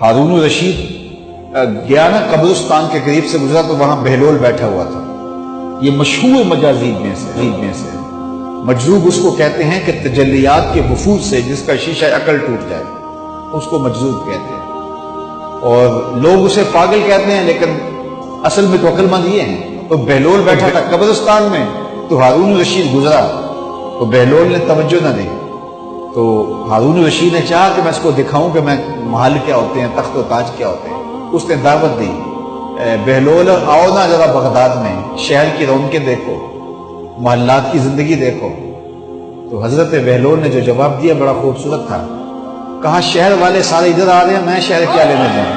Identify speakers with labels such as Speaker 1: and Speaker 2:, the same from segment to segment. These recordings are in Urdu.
Speaker 1: ہارون الرشید گیا نا قبرستان کے قریب سے گزرا تو وہاں بہلول بیٹھا ہوا تھا. یہ مشہور مجازیب میں سے مجذوب اس کو کہتے ہیں کہ تجلیات کے وفود سے جس کا شیشہ عقل ٹوٹ جائے اس کو مجذوب کہتے ہیں. اور لوگ اسے پاگل کہتے ہیں لیکن اصل میں تو عقل مند یہ ہیں. تو بہلول بیٹھا تھا قبرستان میں تو ہارون الرشید گزرا تو بہلول نے توجہ نہ دی. تو ہارون الرشید نے چاہا کہ میں اس کو دکھاؤں کہ میں محل کیا ہوتے ہیں, تخت و تاج کیا ہوتے ہیں. اس نے دعوت دی, بہلول آؤ نا ذرا بغداد میں شہر کی رونقیں دیکھو, محلات کی زندگی دیکھو. تو حضرت بہلول نے جو جواب دیا بڑا خوبصورت تھا. کہا شہر والے سارے ادھر آ رہے ہیں, میں شہر کیا لینے جاؤں؟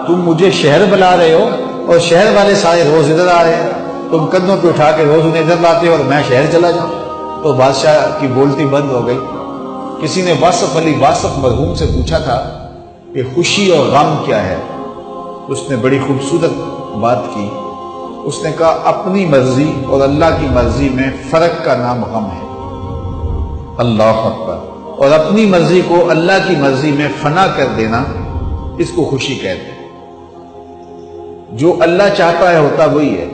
Speaker 1: تم مجھے شہر بلا رہے ہو اور شہر والے سارے روز ادھر آ رہے ہیں. تم کندھوں پہ اٹھا کے روز انہیں ادھر لاتے ہو اور میں شہر چلا جاؤں. تو بادشاہ کی بولتی بند ہو گئی. کسی نے واصف علی واصف مرحوم سے پوچھا تھا کہ خوشی اور غم کیا ہے. اس نے بڑی خوبصورت بات کی. اس نے کہا اپنی مرضی اور اللہ کی مرضی میں فرق کا نام غم ہے. اللہ اکبر. اور اپنی مرضی کو اللہ کی مرضی میں فنا کر دینا اس کو خوشی کہتے ہیں. جو اللہ چاہتا ہے ہوتا وہی ہے.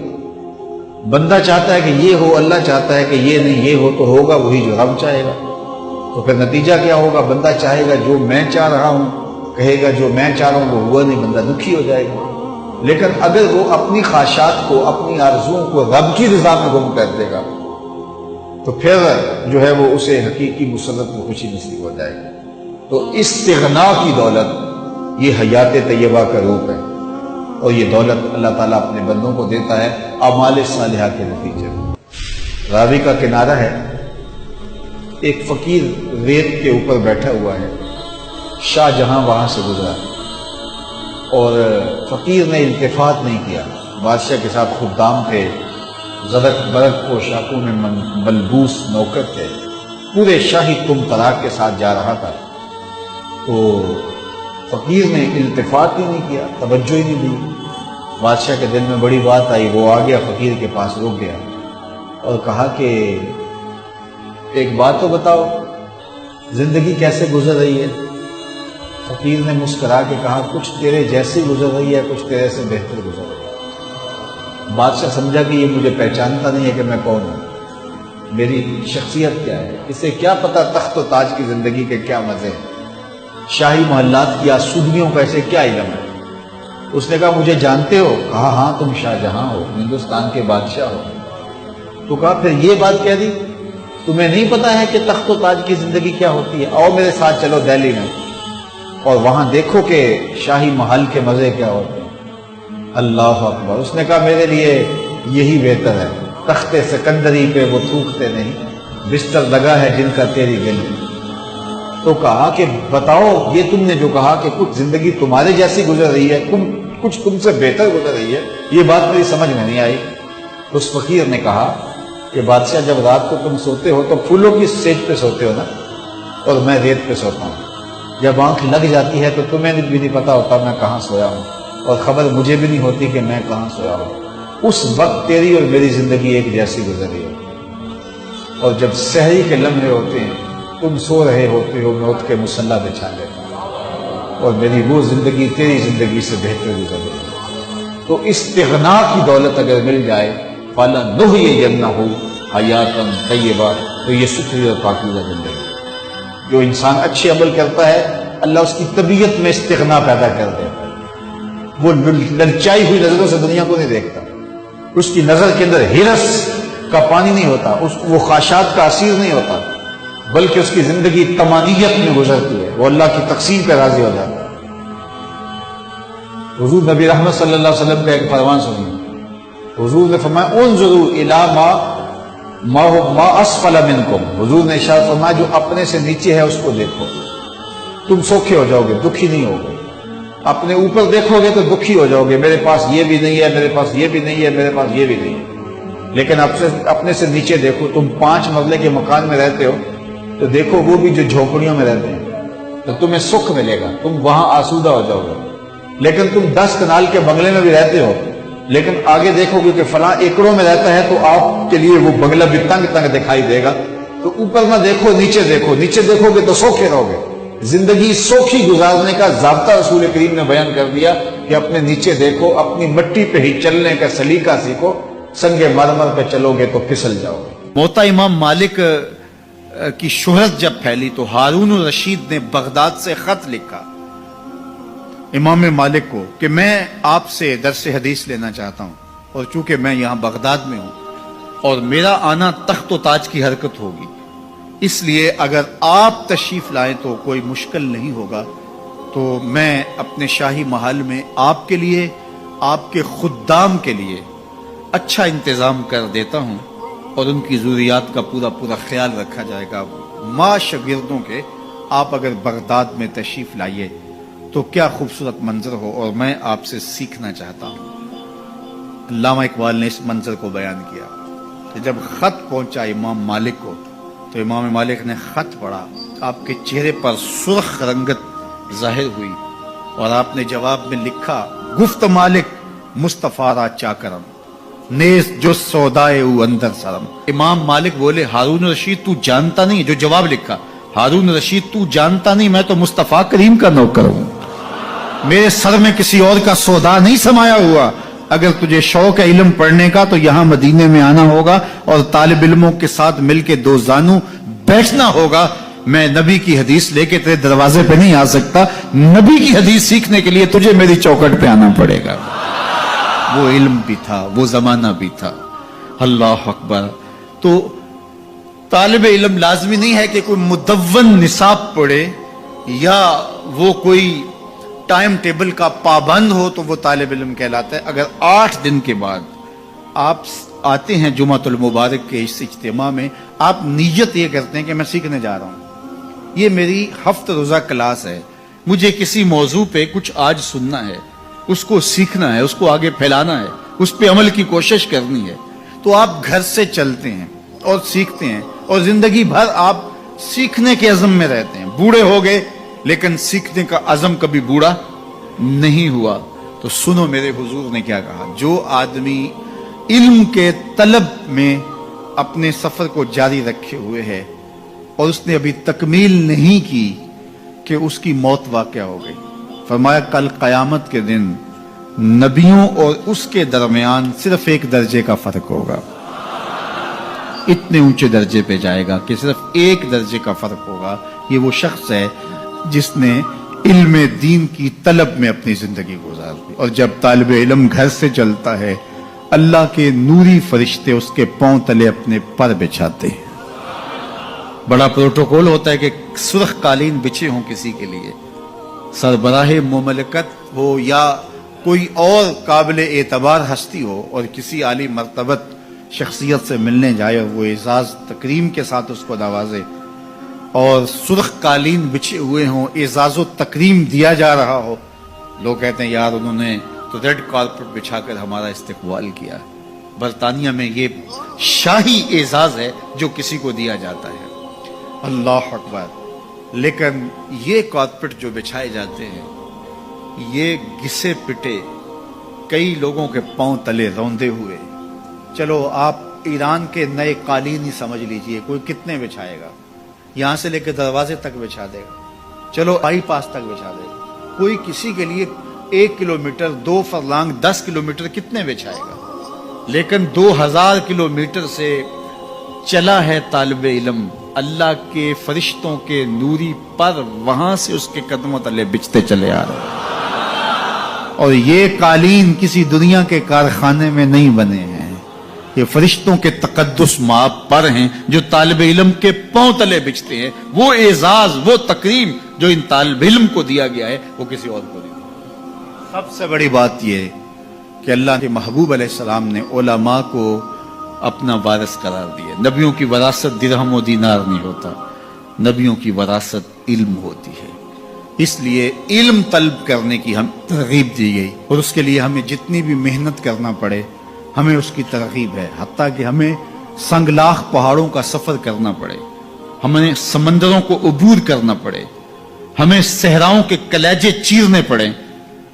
Speaker 1: بندہ چاہتا ہے کہ یہ ہو, اللہ چاہتا ہے کہ یہ نہیں, یہ ہو تو ہوگا وہی جو رب چاہے گا. تو پھر نتیجہ کیا ہوگا؟ بندہ چاہے گا جو میں چاہ رہا ہوں, کہے گا جو میں چاہ رہا ہوں وہ ہوا نہیں, بندہ دکھی ہو جائے گا. لیکن اگر وہ اپنی خواہشات کو, اپنی آرزوؤں کو رب کی رضا میں گم کر دے گا تو پھر جو ہے وہ اسے حقیقی مسرت میں خوشی نصیب ہو جائے گی. تو استغنا کی دولت یہ حیات طیبہ کا روپ ہے. اور یہ دولت اللہ تعالیٰ اپنے بندوں کو دیتا ہے اعمال صالحہ کے نتیجے میں. راوی کا کنارہ ہے, ایک فقیر ریت کے اوپر بیٹھا ہوا ہے. شاہ جہاں وہاں سے گزرا اور فقیر نے التفات نہیں کیا. بادشاہ کے ساتھ خدام تھے, زرق برق پوشاکوں میں ملبوس نوکر تھے, پورے شاہی تم طراق کے ساتھ جا رہا تھا. تو فقیر نے التفات ہی نہیں کیا, توجہ ہی نہیں دی. بادشاہ کے دل میں بڑی بات آئی. وہ آ گیا فقیر کے پاس, رک گیا اور کہا کہ ایک بات تو بتاؤ, زندگی کیسے گزر رہی ہے؟ فقیر نے مسکرا کے کہا کچھ تیرے جیسی گزر رہی ہے, کچھ تیرے سے بہتر گزر رہی ہے. بادشاہ سمجھا کہ یہ مجھے پہچانتا نہیں ہے کہ میں کون ہوں, میری شخصیت کیا ہے. اسے کیا پتا تخت و تاج کی زندگی کے کیا مزے ہیں, شاہی محلات کی آسودگیوں کا اسے کیا علم ہے. اس نے کہا مجھے جانتے ہو؟ کہا ہاں تم شاہ جہاں ہو, ہندوستان کے بادشاہ ہو. تو کہا پھر یہ بات کہہ دی, تمہیں نہیں پتا ہے کہ تخت و تاج کی زندگی کیا ہوتی ہے؟ آؤ میرے ساتھ چلو دہلی میں اور وہاں دیکھو کہ شاہی محل کے مزے کیا ہوتے ہیں. اللہ اکبر. اس نے کہا میرے لیے یہی بہتر ہے, تخت سکندری پہ وہ تھوکتے نہیں, بستر لگا ہے جن کا تیری گل. تو کہا کہ بتاؤ یہ تم نے جو کہا کہ کچھ زندگی تمہارے جیسی گزر رہی ہے, کچھ تم سے بہتر گزر رہی ہے, یہ بات میری سمجھ میں نہیں آئی. اس فقیر نے کہا کہ بادشاہ جب رات کو تم سوتے ہو تو پھولوں کی سیج پہ سوتے ہو نا, اور میں ریت پہ سوتا ہوں. جب آنکھ لگ جاتی ہے تو تمہیں بھی نہیں پتا ہوتا میں کہاں سویا ہوں, اور خبر مجھے بھی نہیں ہوتی کہ میں کہاں سویا ہوں. اس وقت تیری اور میری زندگی ایک جیسی گزر رہی ہے. اور جب سحری کے لمحے ہوتے ہیں, تم سو رہے ہوتے ہو, میں اٹھ کے مصلی بچھا لیتا ہوں, اور میری وہ زندگی تیری زندگی سے بہتر گزر رہی ہے. تو استغنا کی دولت اگر مل جائے, فَلَا نُحْيِيَنَّهُ حَيَاةً طَيِّبَةً, تو یہ ستھری اور پاکیزہ زندگی. جو انسان اچھے عمل کرتا ہے اللہ اس کی طبیعت میں استغنا پیدا کر دیتا ہے. وہ للچائی ہوئی نظروں سے دنیا کو نہیں دیکھتا, اس کی نظر کے اندر ہرس کا پانی نہیں ہوتا, وہ خواہشات کا اسیر نہیں ہوتا, بلکہ اس کی زندگی طمانیت میں گزرتی ہے, وہ اللہ کی تقسیم پہ راضی ہو جاتا ہے. حضور نبی رحمت صلی اللہ علیہ وسلم کا ایک فرمان سنیے. حضور نے فرمایا انظروا الی ما اسفل منکم. حضور نے ارشاد فرمایا جو اپنے سے نیچے ہے اس کو دیکھو, تم سوکھے ہو جاؤ گے, دکھی نہیں ہوگے. اپنے اوپر دیکھو گے تو دکھی ہو جاؤ گے, میرے پاس یہ بھی نہیں ہے, میرے پاس یہ بھی نہیں ہے, میرے پاس یہ بھی نہیں ہے. لیکن اپنے سے نیچے دیکھو, تم 5 مرلے کے مکان میں رہتے ہو تو دیکھو وہ بھی جو جھونپڑیوں میں رہتے ہیں تو تمہیں سکھ ملے گا, تم وہاں آسودہ ہو جاؤ گے. لیکن تم 10 کنال کے بنگلے میں بھی رہتے ہو, لیکن آگے دیکھو گے کہ فلاں ایکڑوں میں رہتا ہے تو آپ کے لیے وہ بنگلہ بھی تنگ تنگ دکھائی دے گا. تو اوپر نہ دیکھو, نیچے دیکھو, نیچے دیکھو گے تو سوکھے رہو گے, زندگی سوکھی گزارنے کا ضابطہ رسول کریم نے بیان کر دیا کہ اپنے نیچے دیکھو، اپنی مٹی پہ ہی چلنے کا سلیقہ سیکھو، سنگ مرمر پہ چلو گے تو پھسل جاؤ گے۔
Speaker 2: موتا امام مالک کی شہرت جب پھیلی تو ہارون الرشید نے بغداد سے خط لکھا امام مالک کو کہ میں آپ سے درس حدیث لینا چاہتا ہوں، اور چونکہ میں یہاں بغداد میں ہوں اور میرا آنا تخت و تاج کی حرکت ہوگی، اس لیے اگر آپ تشریف لائیں تو کوئی مشکل نہیں ہوگا، تو میں اپنے شاہی محل میں آپ کے لیے، آپ کے خدام کے لیے اچھا انتظام کر دیتا ہوں، اور ان کی ضروریات کا پورا خیال رکھا جائے گا۔ ماں شاگردوں کے آپ اگر بغداد میں تشریف لائیے تو کیا خوبصورت منظر ہو، اور میں آپ سے سیکھنا چاہتا ہوں۔ علامہ اقبال نے اس منظر کو بیان کیا کہ جب خط پہنچا امام مالک کو تو امام مالک نے خط پڑھا، آپ کے چہرے پر سرخ رنگت ظاہر ہوئی، اور آپ نے جواب میں لکھا، گفت مالک مصطفیٰ را چاکرم، نیز جو سودائے او اندر سرم۔ امام مالک بولے، ہارون رشید تو جانتا نہیں، جو جواب لکھا، ہارون رشید تو جانتا نہیں میں تو مصطفیٰ کریم کا نوکر ہوں، میرے سر میں کسی اور کا سودا نہیں سمایا ہوا، اگر تجھے شوق ہے علم پڑھنے کا تو یہاں مدینے میں آنا ہوگا اور طالب علموں کے ساتھ مل کے دو زانو بیٹھنا ہوگا۔ میں نبی کی حدیث لے کے تیرے دروازے پہ نہیں آ سکتا، نبی کی حدیث سیکھنے کے لیے تجھے میری چوکٹ پہ آنا پڑے گا۔ وہ علم بھی تھا، وہ زمانہ بھی تھا۔ اللہ اکبر۔ تو طالب علم لازمی نہیں ہے کہ کوئی مدون نصاب پڑھے یا وہ کوئی ٹائم ٹیبل کا پابند ہو تو وہ طالب علم کہلاتا ہے۔ اگر 8 دن کے بعد آپ آتے ہیں جمعہ المبارک کے اس اجتماع میں، آپ نیت یہ کرتے ہیں کہ میں سیکھنے جا رہا ہوں، یہ میری ہفتہ روزہ کلاس ہے، مجھے کسی موضوع پہ کچھ آج سننا ہے، اس کو سیکھنا ہے، اس کو آگے پھیلانا ہے، اس پہ عمل کی کوشش کرنی ہے، تو آپ گھر سے چلتے ہیں اور سیکھتے ہیں، اور زندگی بھر آپ سیکھنے کے عزم میں رہتے ہیں۔ بوڑھے ہو گئے لیکن سیکھنے کا عزم کبھی بوڑھا نہیں ہوا۔ تو سنو میرے حضور نے کیا کہا، جو آدمی علم کے طلب میں اپنے سفر کو جاری رکھے ہوئے ہے اور اس نے ابھی تکمیل نہیں کی کہ اس کی موت واقع ہو گئی، فرمایا کل قیامت کے دن نبیوں اور اس کے درمیان صرف 1 درجے کا فرق ہوگا، اتنے اونچے درجے پہ جائے گا کہ صرف 1 درجے کا فرق ہوگا۔ یہ وہ شخص ہے جس نے علم دین کی طلب میں اپنی زندگی گزار دی، اور جب طالب علم گھر سے چلتا ہے اللہ کے نوری فرشتے اس کے پاؤں تلے اپنے پر بچھاتے ہیں۔ بڑا پروٹوکول ہوتا ہے کہ سرخ قالین بچھے ہوں کسی کے لیے، سربراہ مملکت ہو یا کوئی اور قابل اعتبار ہستی ہو اور کسی عالی مرتبت شخصیت سے ملنے جائے اور وہ اعزاز تکریم کے ساتھ اس کو نوازے، اور سرخ قالین بچھے ہوئے ہوں، اعزاز و تکریم دیا جا رہا ہو، لوگ کہتے ہیں یار انہوں نے تو ریڈ کارپٹ بچھا کر ہمارا استقبال کیا۔ برطانیہ میں یہ شاہی اعزاز ہے جو کسی کو دیا جاتا ہے۔ اللہ اکبر۔ لیکن یہ کارپٹ جو بچھائے جاتے ہیں یہ گھسے پٹے کئی لوگوں کے پاؤں تلے روندے ہوئے، چلو آپ ایران کے نئے قالین ہی سمجھ لیجئے، کوئی کتنے بچھائے گا، یہاں سے لے کے دروازے تک بچھا دے گا، چلو بائی پاس تک بچھا دے گا، کوئی کسی کے لیے 1 کلومیٹر 2 فرلانگ 10 کلومیٹر کتنے بچھائے گا، لیکن 2000 کلومیٹر سے چلا ہے طالب علم اللہ کے فرشتوں کے نوری پر، وہاں سے اس کے قدموں تلے بچھتے چلے آ رہے ہیں، اور یہ قالین کسی دنیا کے کارخانے میں نہیں بنے ہیں، یہ فرشتوں کے تقدس مآب پر ہیں جو طالب علم کے پاؤں تلے بچھتے ہیں۔ وہ اعزاز، وہ تکریم جو ان طالب علم کو دیا گیا ہے وہ کسی اور کو نہیں۔ سب سے بڑی بات یہ ہے کہ اللہ کے محبوب علیہ السلام نے علماء کو اپنا وارث قرار دیا۔ نبیوں کی وراثت درہم و دینار نہیں ہوتا، نبیوں کی وراثت علم ہوتی ہے، اس لیے علم طلب کرنے کی ہم ترغیب دی گئی، اور اس کے لیے ہمیں جتنی بھی محنت کرنا پڑے ہمیں اس کی ترغیب ہے، حتیٰ کہ ہمیں سنگلاخ پہاڑوں کا سفر کرنا پڑے، ہمیں سمندروں کو عبور کرنا پڑے، ہمیں صحراؤں کے کلیجے چیرنے پڑے،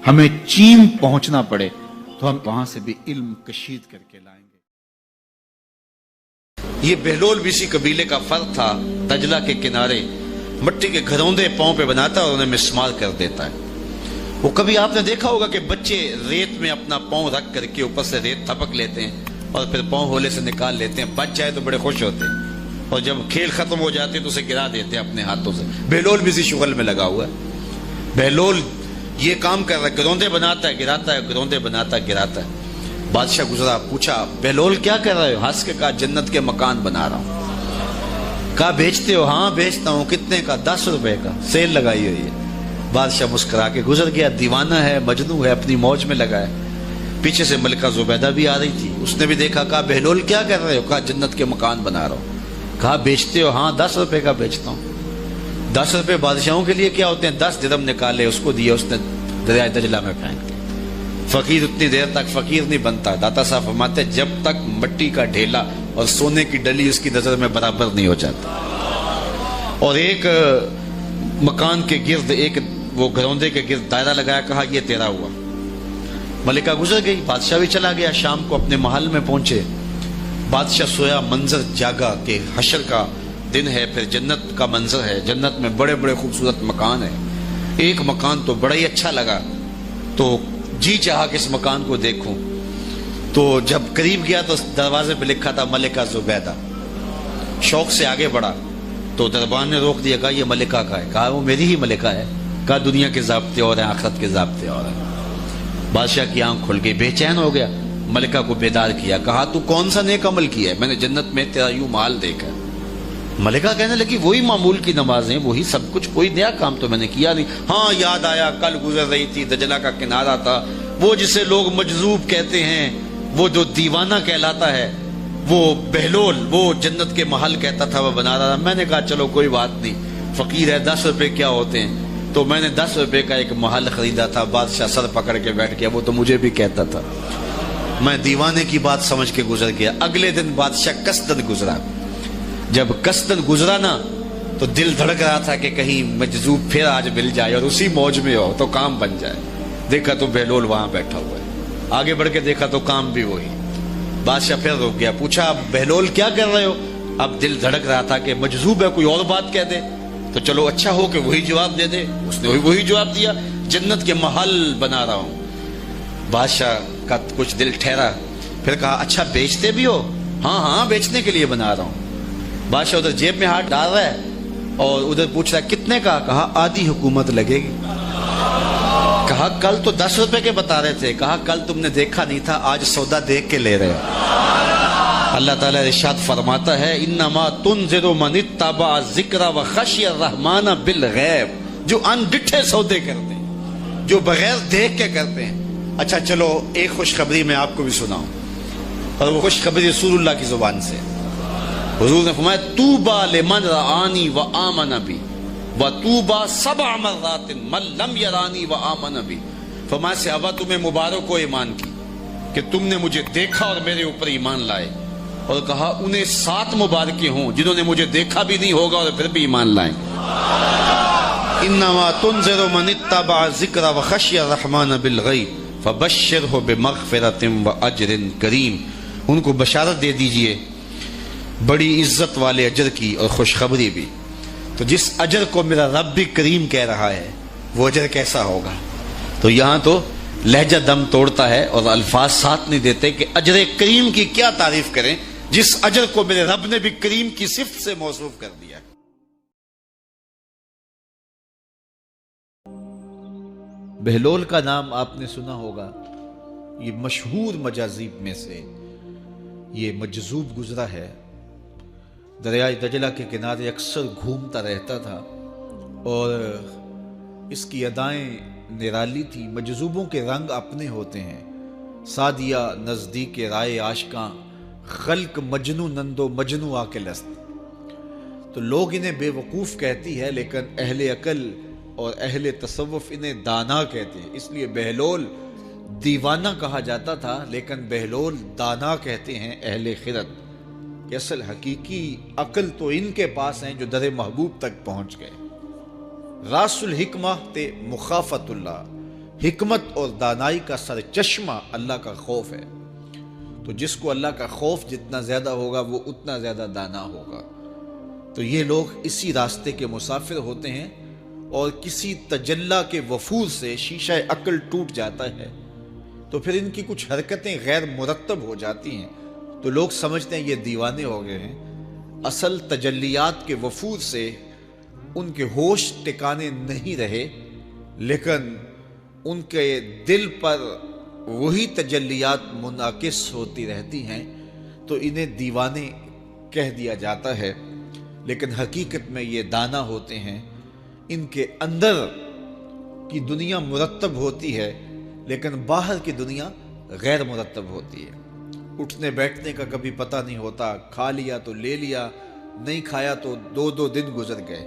Speaker 2: ہمیں چین پہنچنا پڑے، تو ہم وہاں سے بھی علم کشید کر کے لائیں گے۔ یہ بہلول بھی اسی قبیلے کا فرد تھا، دجلہ کے کنارے،
Speaker 3: مٹی کے گھروندے پاؤں پہ بناتا ہے اور انہیں مسمار کر دیتا ہے۔ وہ کبھی آپ نے دیکھا ہوگا کہ بچے ریت میں اپنا پاؤں رکھ کر کے اوپر سے ریت تھپک لیتے ہیں اور پھر پاؤں ہولے سے نکال لیتے ہیں، بچ جائے تو بڑے خوش ہوتے ہیں، اور جب کھیل ختم ہو جاتے ہیں تو اسے گرا دیتے ہیں اپنے ہاتھوں سے۔ بہلول بھی اسی شغل میں لگا ہوا ہے۔ بہلول یہ کام کر رہا ہے، گروندے بناتا ہے گراتا ہے، گروندے بناتا ہے گراتا ہے۔ بادشاہ گزرا، پوچھا بہلول کیا کر رہے ہو؟ ہنس کے کہا جنت کے مکان بنا رہا ہوں۔ کہا بیچتے ہو؟ ہاں بیچتا ہوں۔ کتنے کا؟ 10 روپے کا، سیل لگائی ہوئی ہے۔ بادشاہ مسکرا کے گزر گیا، دیوانہ ہے، مجنوں ہے، اپنی موج میں لگا ہے۔ پیچھے سے ملکہ زبیدہ بھی آ رہی تھی، اس نے بھی دیکھا، کہا بہلول کیا کر رہے ہو؟ کہا جنت کے مکان بنا رہا ہوں۔ کہا بیچتے ہو؟ ہاں 10 روپے کا بیچتا ہوں۔ 10 روپے بادشاہوں کے لیے کیا ہوتے ہیں؟ 10 درہم نکالے، اس کو دیے، اس نے دریائے دجلہ میں پھینک دیا۔ فقیر اتنی دیر تک فقیر نہیں بنتا۔ داتا صاحب فرماتے جب تک مٹی کا ڈھیلا اور سونے کی ڈلی اس کی نظر میں برابر نہیں ہو جاتا۔ اور ایک مکان کے گرد، ایک وہ گروندے کے گرد دائرہ لگایا، کہا یہ تیرا ہوا۔ ملکہ گزر گئی، بادشاہ بھی چلا گیا۔ شام کو اپنے محل میں پہنچے، بادشاہ سویا، منظر جاگا کہ حشر کا دن ہے، پھر جنت کا منظر ہے، جنت میں بڑے بڑے خوبصورت مکان ہیں۔ ایک مکان تو بڑا ہی اچھا لگا، تو جی چاہا کہ اس مکان کو دیکھوں۔ تو جب قریب گیا تو دروازے پہ لکھا تھا ملکہ زبیدہ۔ شوق سے آگے بڑھا تو دربان نے روک دیا، کہا یہ ملکہ کا ہے۔ کہا وہ میری ہی ملکہ ہے۔ کہا دنیا کے ضابطے اور ہیں، آخرت کے ضابطے اور ہیں۔ بادشاہ کی آنکھ کھل گئی، بے چین ہو گیا، ملکہ کو بیدار کیا، کہا تو کون سا نیک عمل کیا ہے؟ میں نے جنت میں تیرا یوں مال دیکھا۔ ملکہ کہنے لگی وہی معمول کی نمازیں، وہی سب کچھ، کوئی نیا کام تو میں نے کیا نہیں۔ ہاں یاد آیا، کل گزر رہی تھی، دجلہ کا کنارہ تھا، وہ جسے لوگ مجذوب کہتے ہیں، وہ جو دیوانہ کہلاتا ہے، وہ بہلول، وہ جنت کے محل کہتا تھا وہ بنا رہا تھا۔ میں نے کہا چلو کوئی بات نہیں، فقیر ہے، 10 روپے کیا ہوتے ہیں، تو میں نے 10 روپے کا ایک محل خریدا تھا۔ بادشاہ سر پکڑ کے بیٹھ گیا، وہ تو مجھے بھی کہتا تھا۔ میں دیوانے کی بات سمجھ کے گزر گیا۔ اگلے دن بادشاہ قصدن گزرا۔ جب قصدن گزرا نا تو دل دھڑک رہا تھا کہ کہیں مجذوب پھر آج مل جائے اور اسی موج میں ہو تو کام بن جائے۔ دیکھا تو بہلول وہاں بیٹھا ہوا ہے، آگے بڑھ کے دیکھا تو کام بھی وہی۔ بادشاہ پھر رک گیا، پوچھا بہلول کیا کر رہے ہو؟ اب دل دھڑک رہا تھا کہ مجذوب ہے، کوئی اور بات کہہ دے تو چلو اچھا ہو کہ وہی جواب دے دے۔ اس نے وہی جواب دیا، جنت کے محل بنا رہا ہوں۔ بادشاہ کا کچھ دل ٹھہرا، پھر کہا اچھا بیچتے بھی ہو؟ ہاں ہاں بیچنے کے لیے بنا رہا ہوں۔ بادشاہ ادھر جیب میں ہاتھ ڈال رہا ہے اور ادھر پوچھ رہا ہے کتنے کا؟ کہا آدھی حکومت لگے گی۔ کہا کل تو 10 روپے کے بتا رہے تھے۔ کہا کل تم نے دیکھا نہیں تھا، آج سودا دیکھ کے لے رہے ہو۔ اللہ تعالیٰ ارشاد فرماتا ہے انما تنذر من اتبع الذکر وخشی الرحمن بالغیب، جو ان ڈٹھے سودے کرتے ہیں، جو بغیر دیکھ کے کرتے ہیں۔ اچھا چلو ایک خوشخبری میں آپ کو بھی سناؤں، اور وہ خوشخبری رسول اللہ کی زبان سے۔ حضور نے فرمایا طوبیٰ لمن رآنی وآمن بی وطوبیٰ 7 مرات من لم یرانی وآمن بی۔ فرمایا صحابہ تمہیں مبارک ہو ایمان کی کہ تم نے مجھے دیکھا اور میرے اوپر ایمان لائے، اور کہا انہیں 7 مبارکیں ہوں جنہوں نے مجھے دیکھا بھی نہیں ہوگا اور پھر بھی ایمان لائیں۔ انما تنذر من اتبع الذکر وخشی الرحمن بالغیب فبشرہ بمغفرۃ واجر کریم۔ ان کو بشارت دے دیجئے بڑی عزت والے اجر کی اور خوشخبری بھی۔ تو جس اجر کو میرا رب بھی کریم کہہ رہا ہے وہ اجر کیسا ہوگا؟ تو یہاں تو لہجہ دم توڑتا ہے اور الفاظ ساتھ نہیں دیتے کہ اجر کریم کی کیا تعریف کریں جس اجر کو میرے رب نے بھی کریم کی صفت سے موصوف کر دیا۔
Speaker 2: بہلول کا نام آپ نے سنا ہوگا، یہ مشہور مجاذیب میں سے یہ مجذوب گزرا ہے۔ دریائے دجلہ کے کنارے اکثر گھومتا رہتا تھا اور اس کی ادائیں نرالی تھی۔ مجذوبوں کے رنگ اپنے ہوتے ہیں، سادیہ نزدیک رائے عاشقاں، خلق مجنو نندو مجنو آ کے لست۔ تو لوگ انہیں بے وقوف کہتی ہے، لیکن اہل عقل اور اہل تصوف انہیں دانا کہتے ہیں۔ اس لیے بہلول دیوانہ کہا جاتا تھا، لیکن بہلول دانا کہتے ہیں اہل خرد، کہ اصل حقیقی عقل تو ان کے پاس ہیں جو در محبوب تک پہنچ گئے۔ راس الحکمہ تے مخافت اللہ، حکمت اور دانائی کا سر چشمہ اللہ کا خوف ہے۔ تو جس کو اللہ کا خوف جتنا زیادہ ہوگا وہ اتنا زیادہ دانا ہوگا۔ تو یہ لوگ اسی راستے کے مسافر ہوتے ہیں اور کسی تجلی کے وفور سے شیشہ عقل ٹوٹ جاتا ہے تو پھر ان کی کچھ حرکتیں غیر مرتب ہو جاتی ہیں تو لوگ سمجھتے ہیں یہ دیوانے ہو گئے ہیں۔ اصل تجلیات کے وفور سے ان کے ہوش ٹکانے نہیں رہے، لیکن ان کے دل پر وہی تجلیات منعکس ہوتی رہتی ہیں تو انہیں دیوانے کہہ دیا جاتا ہے، لیکن حقیقت میں یہ دانا ہوتے ہیں۔ ان کے اندر کی دنیا مرتب ہوتی ہے لیکن باہر کی دنیا غیر مرتب ہوتی ہے۔ اٹھنے بیٹھنے کا کبھی پتہ نہیں ہوتا، کھا لیا تو لے لیا، نہیں کھایا تو 2 دن گزر گئے،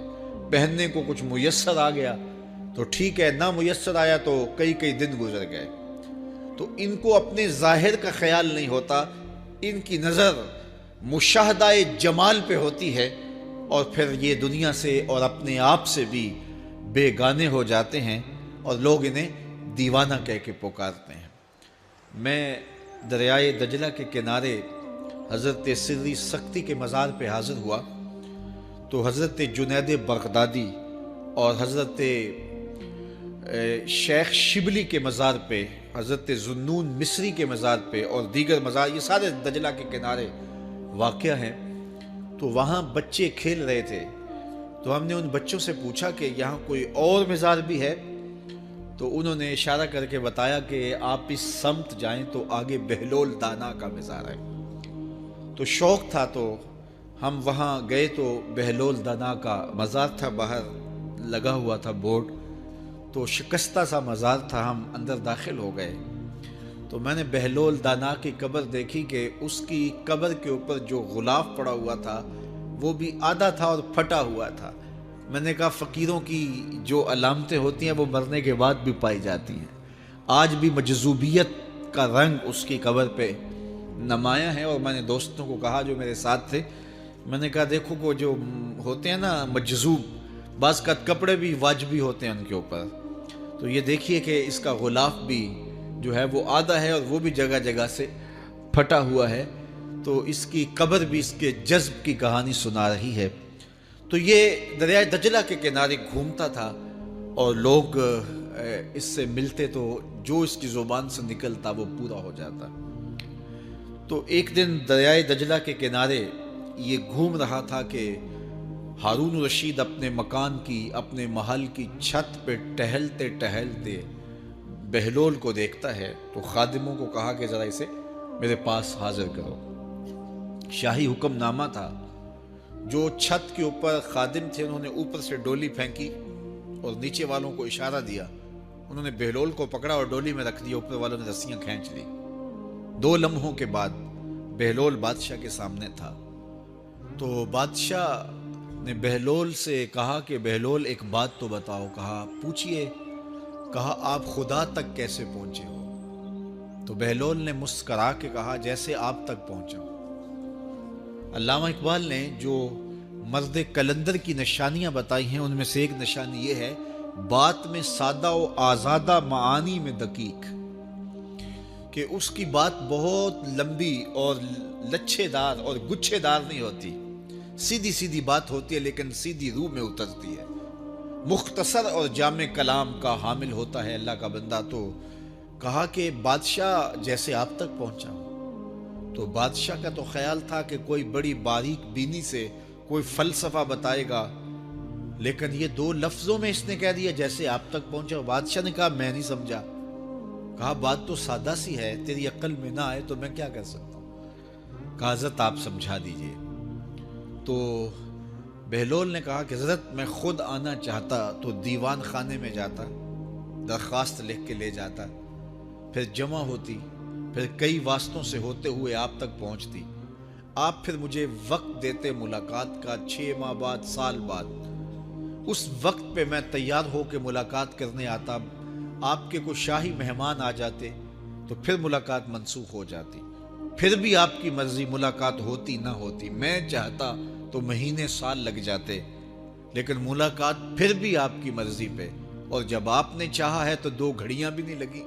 Speaker 2: پہننے کو کچھ میسر آ گیا تو ٹھیک ہے، نہ میسر آیا تو کئی دن گزر گئے۔ تو ان کو اپنے ظاہر کا خیال نہیں ہوتا، ان کی نظر مشاہدہ جمال پہ ہوتی ہے اور پھر یہ دنیا سے اور اپنے آپ سے بھی بے گانے ہو جاتے ہیں اور لوگ انہیں دیوانہ کہہ کے پکارتے ہیں۔ میں دریائے دجلہ کے کنارے حضرت سری سختی کے مزار پہ حاضر ہوا تو حضرت جنید بغدادی اور حضرت شیخ شبلی کے مزار پہ، حضرت ذوالنون مصری کے مزار پہ اور دیگر مزار، یہ سارے دجلہ کے کنارے واقع ہیں۔ تو وہاں بچے کھیل رہے تھے تو ہم نے ان بچوں سے پوچھا کہ یہاں کوئی اور مزار بھی ہے، تو انہوں نے اشارہ کر کے بتایا کہ آپ اس سمت جائیں تو آگے بہلول دانا کا مزار ہے۔ تو شوق تھا تو ہم وہاں گئے تو بہلول دانا کا مزار تھا، باہر لگا ہوا تھا بورڈ، تو شکستہ سا مزار تھا، ہم اندر داخل ہو گئے تو میں نے بہلول دانا کی قبر دیکھی کہ اس کی قبر کے اوپر جو غلاف پڑا ہوا تھا وہ بھی آدھا تھا اور پھٹا ہوا تھا۔ میں نے کہا فقیروں کی جو علامتیں ہوتی ہیں وہ مرنے کے بعد بھی پائی جاتی ہیں، آج بھی مجذوبیت کا رنگ اس کی قبر پہ نمایاں ہے۔ اور میں نے دوستوں کو کہا جو میرے ساتھ تھے، میں نے کہا دیکھو وہ جو ہوتے ہیں نا مجذوب، بعض کا کپڑے بھی واجبی ہوتے ہیں ان کے اوپر، تو یہ دیکھیے کہ اس کا غلاف بھی جو ہے وہ آدھا ہے اور وہ بھی جگہ جگہ سے پھٹا ہوا ہے، تو اس کی قبر بھی اس کے جذب کی کہانی سنا رہی ہے۔ تو یہ دریائے دجلہ کے کنارے گھومتا تھا اور لوگ اس سے ملتے تو جو اس کی زبان سے نکلتا وہ پورا ہو جاتا۔ تو ایک دن دریائے دجلہ کے کنارے یہ گھوم رہا تھا کہ ہارون رشید اپنے مکان کی، اپنے محل کی چھت پہ ٹہلتے ٹہلتے بہلول کو دیکھتا ہے تو خادموں کو کہا کہ ذرا اسے میرے پاس حاضر کرو۔ شاہی حکم نامہ تھا، جو چھت کے اوپر خادم تھے انہوں نے اوپر سے ڈولی پھینکی اور نیچے والوں کو اشارہ دیا، انہوں نے بہلول کو پکڑا اور ڈولی میں رکھ دیا، اوپر والوں نے رسیاں کھینچ لی۔ 2 لمحوں کے بعد بہلول بادشاہ کے سامنے تھا تو بادشاہ نے بہلول سے کہا کہ بہلول ایک بات تو بتاؤ، کہا پوچھئے، کہا آپ خدا تک کیسے پہنچے ہو؟ تو بہلول نے مسکرا کے کہا جیسے آپ تک پہنچا ہوں۔ علامہ اقبال نے جو مرد کلندر کی نشانیاں بتائی ہیں ان میں سے ایک نشانی یہ ہے، بات میں سادہ و آزادہ معانی میں دقیق، کہ اس کی بات بہت لمبی اور لچھے دار اور گچھے دار نہیں ہوتی، سیدھی سیدھی بات ہوتی ہے لیکن سیدھی روح میں اترتی ہے، مختصر اور جامع کلام کا حامل ہوتا ہے اللہ کا بندہ۔ تو کہا کہ بادشاہ جیسے آپ تک پہنچا ہوں۔ تو بادشاہ کا تو خیال تھا کہ کوئی بڑی باریک بینی سے کوئی فلسفہ بتائے گا، لیکن یہ 2 لفظوں میں اس نے کہہ دیا جیسے آپ تک پہنچا۔ بادشاہ نے کہا میں نہیں سمجھا، کہا بات تو سادہ سی ہے، تیری عقل میں نہ آئے تو میں کیا کر سکتا ہوں، کہا حضرت آپ سمجھا دیجئے۔ تو بہلول نے کہا کہ حضرت میں خود آنا چاہتا تو دیوان خانے میں جاتا، درخواست لکھ کے لے جاتا، پھر جمع ہوتی، پھر کئی واسطوں سے ہوتے ہوئے آپ تک پہنچتی، آپ پھر مجھے وقت دیتے ملاقات کا، 6 ماہ بعد، سال بعد، اس وقت پہ میں تیار ہو کے ملاقات کرنے آتا، آپ کے کوئی شاہی مہمان آ جاتے تو پھر ملاقات منسوخ ہو جاتی، پھر بھی آپ کی مرضی ملاقات ہوتی نہ ہوتی، میں چاہتا تو مہینے سال لگ جاتے، لیکن ملاقات پھر بھی آپ کی مرضی پہ، اور جب آپ نے چاہا ہے تو 2 گھڑیاں بھی نہیں لگی۔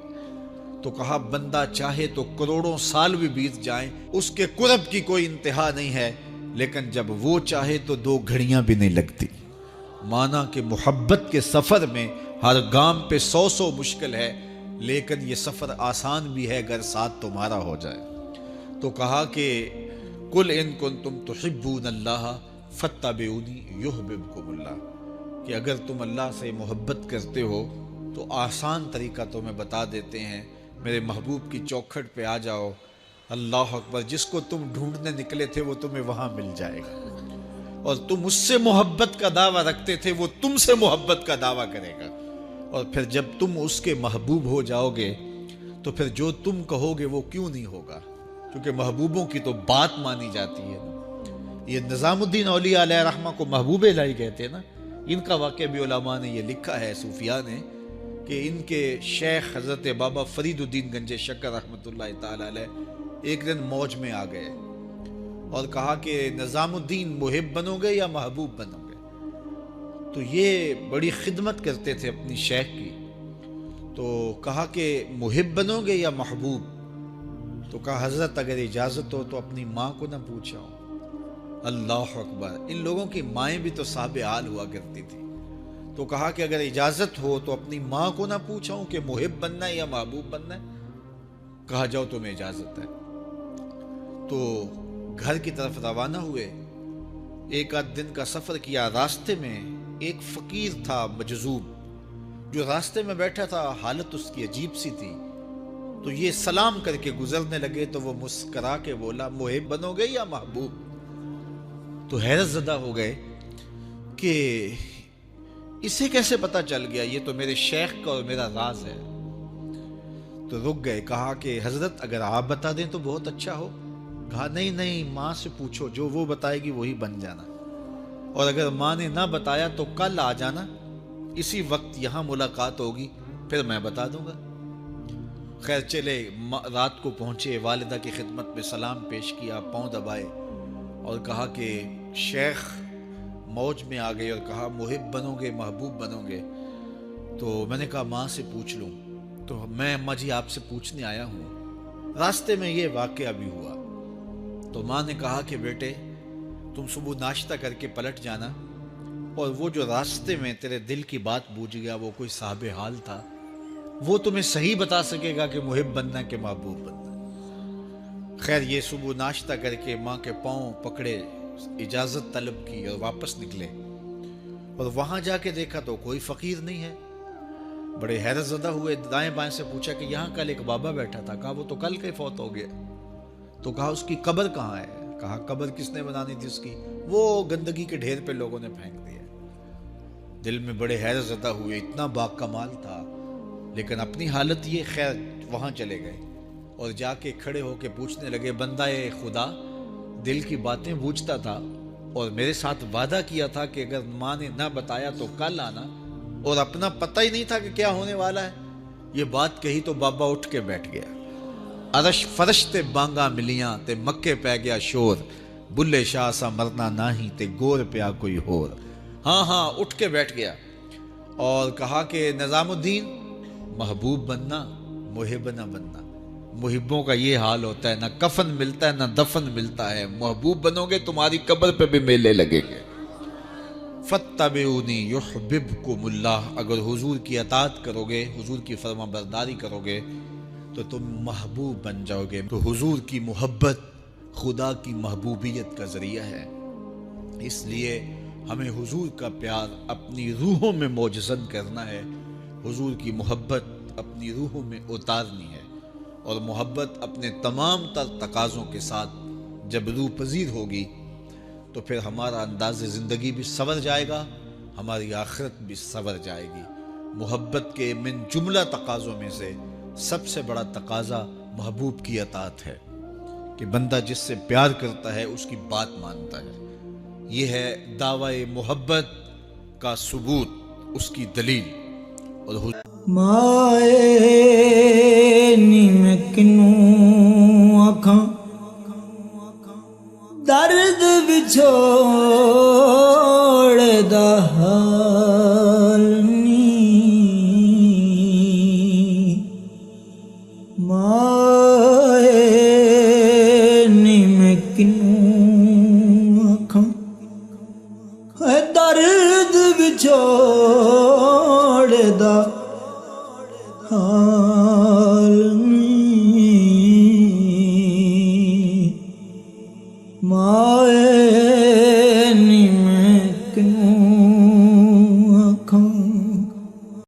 Speaker 2: تو کہا بندہ چاہے تو کروڑوں سال بھی بیت جائیں، اس کے قرب کی کوئی انتہا نہیں ہے، لیکن جب وہ چاہے تو 2 گھڑیاں بھی نہیں لگتی. مانا کہ محبت کے سفر میں ہر گام پہ 100 مشکل ہے، لیکن یہ سفر آسان بھی ہے اگر ساتھ تمہارا ہو جائے. تو کہا کہ قل ان کنتم تحبون اللہ فاتبعونی یحببکم اللہ، کہ اگر تم اللہ سے محبت کرتے ہو تو آسان طریقہ تمہیں بتا دیتے ہیں، میرے محبوب کی چوکھٹ پہ آ جاؤ. اللہ اکبر، جس کو تم ڈھونڈنے نکلے تھے وہ تمہیں وہاں مل جائے گا، اور تم اس سے محبت کا دعویٰ رکھتے تھے وہ تم سے محبت کا دعویٰ کرے گا. اور پھر جب تم اس کے محبوب ہو جاؤ گے تو پھر جو تم کہو گے وہ کیوں نہیں ہوگا، کیونکہ محبوبوں کی تو بات مانی جاتی ہے. یہ نظام الدین اولیاء علیہ رحمہ کو محبوب الہی کہتے ہیں نا. ان کا واقعہ بھی علماء نے یہ لکھا ہے، صوفیاء نے، کہ ان کے شیخ حضرت بابا فرید الدین گنج شکر رحمۃ اللہ تعالی علیہ ایک دن موج میں آ گئے اور کہا کہ نظام الدین محب بنو گے یا محبوب بنو گے. تو یہ بڑی خدمت کرتے تھے اپنی شیخ کی. تو کہا کہ محب بنو گے یا محبوب؟ تو کہا حضرت اگر اجازت ہو تو اپنی ماں کو نہ پوچھاؤں. اللہ اکبر، ان لوگوں کی مائیں بھی تو صاحب حال ہوا کرتی تھی. تو کہا کہ اگر اجازت ہو تو اپنی ماں کو نہ پوچھاؤں کہ محب بننا ہے یا محبوب بننا ہے. کہا جاؤ تمہیں اجازت ہے. تو گھر کی طرف روانہ ہوئے. 1 دن کا سفر کیا. راستے میں ایک فقیر تھا مجذوب، جو راستے میں بیٹھا تھا. حالت اس کی عجیب سی تھی. تو یہ سلام کر کے گزرنے لگے تو وہ مسکرا کے بولا محب بنو گے یا محبوب؟ تو حیرت زدہ ہو گئے کہ اسے کیسے پتا چل گیا، یہ تو میرے شیخ کا اور میرا راز ہے. تو رک گئے. کہا کہ حضرت اگر آپ بتا دیں تو بہت اچھا ہو. کہا نہیں ماں سے پوچھو، جو وہ بتائے گی وہی بن جانا، اور اگر ماں نے نہ بتایا تو کل آ جانا، اسی وقت یہاں ملاقات ہوگی، پھر میں بتا دوں گا. خیر چلے. رات کو پہنچے، والدہ کی خدمت میں سلام پیش کیا، پاؤں دبائے اور کہا کہ شیخ موج میں آ گئے اور کہا محب بنو گے محبوب بنو گے؟ تو میں نے کہا ماں سے پوچھ لوں. تو میں اماں جی آپ سے پوچھنے آیا ہوں، راستے میں یہ واقعہ بھی ہوا. تو ماں نے کہا کہ بیٹے تم صبح ناشتہ کر کے پلٹ جانا، اور وہ جو راستے میں تیرے دل کی بات بوجھ گیا وہ کوئی صاحب حال تھا، وہ تمہیں صحیح بتا سکے گا کہ محب بننا کہ محبوب بننا. خیر یہ صبح ناشتہ کر کے ماں کے پاؤں پکڑے، اجازت طلب کی اور واپس نکلے. اور وہاں جا کے دیکھا تو کوئی فقیر نہیں ہے. بڑے حیرت زدہ ہوئے. دائیں بائیں سے پوچھا کہ یہاں کل ایک بابا بیٹھا تھا. کہا وہ تو کل کے فوت ہو گیا. تو کہا اس کی قبر کہاں ہے؟ کہا قبر کس نے بنانی تھی اس کی؟ وہ گندگی کے ڈھیر پہ لوگوں نے پھینک دیا. دل میں بڑے حیرت زدہ ہوئے. اتنا با کمال تھا، لیکن اپنی حالت یہ. خیر وہاں چلے گئے اور جا کے کھڑے ہو کے پوچھنے لگے بندہ خدا دل کی باتیں بوجھتا تھا اور میرے ساتھ وعدہ کیا تھا کہ اگر ماں نے نہ بتایا تو کل آنا، اور اپنا پتہ ہی نہیں تھا کہ کیا ہونے والا ہے. یہ بات کہی تو بابا اٹھ کے بیٹھ گیا. عرش فرش تے بانگا ملیاں تے مکے پہ گیا شور، بلے شاہ سا مرنا ناہی تے گور پیا کوئی ہور. ہاں اٹھ کے بیٹھ گیا اور کہا کہ نظام الدین محبوب بننا محب نہ بننا. محبوں کا یہ حال ہوتا ہے، نہ کفن ملتا ہے نہ دفن ملتا ہے. محبوب بنو گے تمہاری قبر پہ بھی میلے لگیں گے. فاتبعونی یحببکم اللہ. اگر حضور کی اطاعت کرو گے، حضور کی فرما برداری کرو گے تو تم محبوب بن جاؤ گے. تو حضور کی محبت خدا کی محبوبیت کا ذریعہ ہے. اس لیے ہمیں حضور کا پیار اپنی روحوں میں موجزن کرنا ہے، حضور کی محبت اپنی روحوں میں اتارنی ہے، اور محبت اپنے تمام تر تقاضوں کے ساتھ جب روح پذیر ہوگی تو پھر ہمارا انداز زندگی بھی سنور جائے گا، ہماری آخرت بھی سنور جائے گی. محبت کے من جملہ تقاضوں میں سے سب سے بڑا تقاضا محبوب کی اطاعت ہے، کہ بندہ جس سے پیار کرتا ہے اس کی بات مانتا ہے. یہ ہے دعوی محبت کا ثبوت، اس کی دلیل. اور
Speaker 4: مائے نی میں کنوں آکھاں درد بچھوڑ دا حال نی، مائے نی میں کنوں ਹਾਲ ਨੀ ਮਾਏ